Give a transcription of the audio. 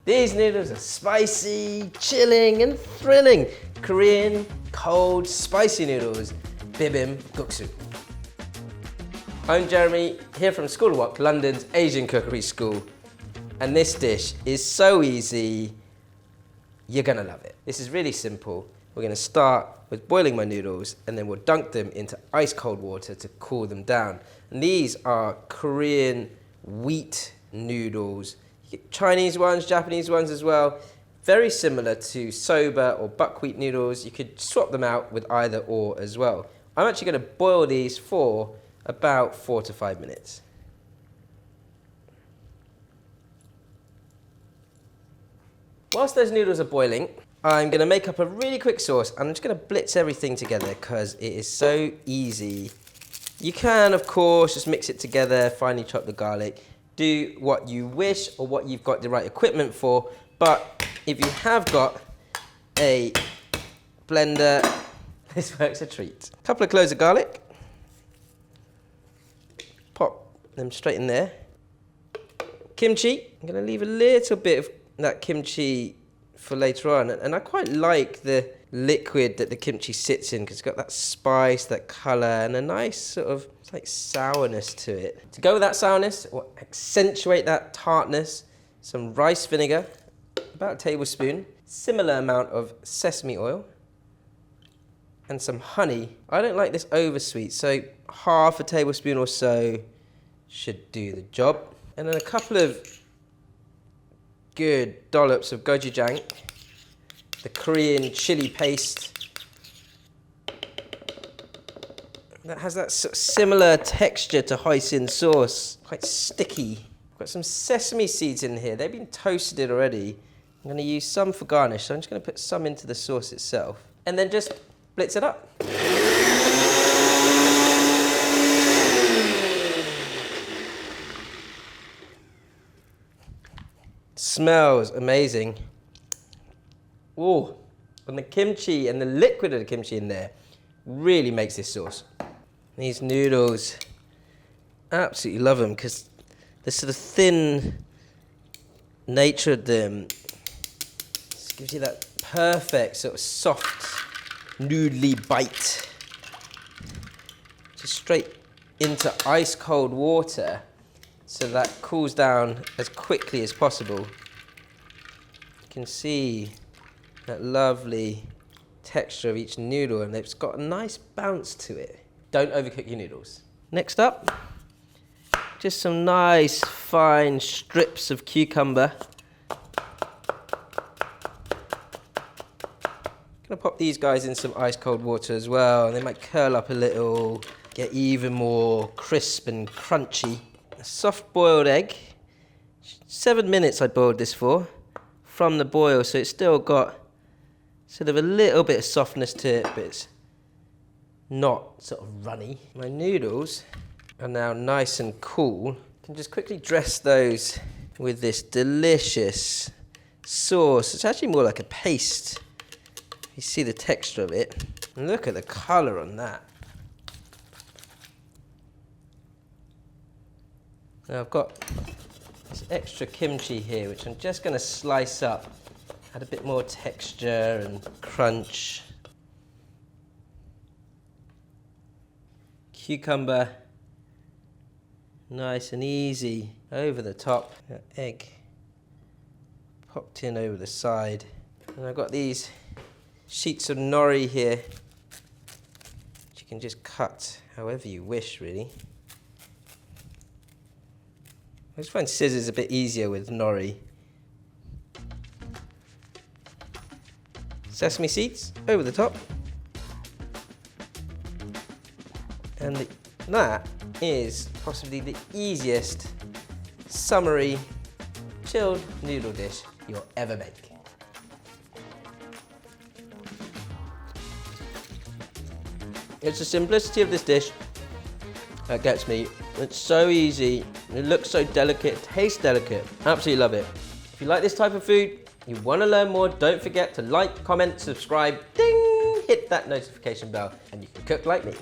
These noodles are spicy, chilling, and thrilling. Korean, cold, spicy noodles, Bibim-Guksu. I'm Jeremy, here from School of Wok, London's Asian cookery school. And this dish is so easy, you're gonna love it. This is really simple. We're gonna start with boiling my noodles, and then we'll dunk them into ice cold water to cool them down. And these are Korean wheat noodles. You get Chinese ones, Japanese ones as well. Very similar to soba or buckwheat noodles. You could swap them out with either or as well. I'm actually gonna boil these for about 4 to 5 minutes. Whilst those noodles are boiling, I'm gonna make up a really quick sauce, and I'm just gonna blitz everything together because it is so easy. You can, of course, just mix it together, finely chop the garlic, do what you wish or what you've got the right equipment for, but if you have got a blender, this works a treat. A couple of cloves of garlic, pop them straight in there. Kimchi, I'm gonna leave a little bit of that kimchi for later on, and I quite like the liquid that the kimchi sits in because it's got that spice, that colour, and a nice sort of like sourness to it. To go with that sourness or accentuate that tartness, some rice vinegar, about a tablespoon, similar amount of sesame oil, and some honey. I don't like this oversweet, so half a tablespoon or so should do the job. And then a couple of good dollops of Gochujang, the Korean chili paste. That has that sort of similar texture to hoisin sauce, quite sticky. I've got some sesame seeds in here. They've been toasted already. I'm going to use some for garnish, so I'm just going to put some into the sauce itself. And then just blitz it up. Smells amazing. Oh, and the kimchi and the liquid of the kimchi in there really makes this sauce. These noodles, absolutely love them because the sort of thin nature of them just gives you that perfect sort of soft, noodly bite. Just straight into ice cold water so that cools down as quickly as possible. You can see that lovely texture of each noodle, and it's got a nice bounce to it. Don't overcook your noodles. Next up, just some nice fine strips of cucumber. Gonna pop these guys in some ice cold water as well, and they might curl up a little, get even more crisp and crunchy. A soft boiled egg. 7 minutes I boiled this for from the boil, so it's still got sort of a little bit of softness to it, but it's not sort of runny. My noodles are now nice and cool. I can just quickly dress those with this delicious sauce. It's actually more like a paste. You see the texture of it. And look at the colour on that. Now I've got this extra kimchi here, which I'm just going to slice up, add a bit more texture and crunch. Cucumber, nice and easy over the top. Egg popped in over the side. And I've got these sheets of nori here, which you can just cut however you wish, really. I just find scissors a bit easier with nori. Sesame seeds over the top. And that is possibly the easiest summery chilled noodle dish you'll ever make. It's the simplicity of this dish that gets me. It's so easy, it looks so delicate, it tastes delicate. Absolutely love it. If you like this type of food, you want to learn more, don't forget to like, comment, subscribe, ding, hit that notification bell, and you can cook like me.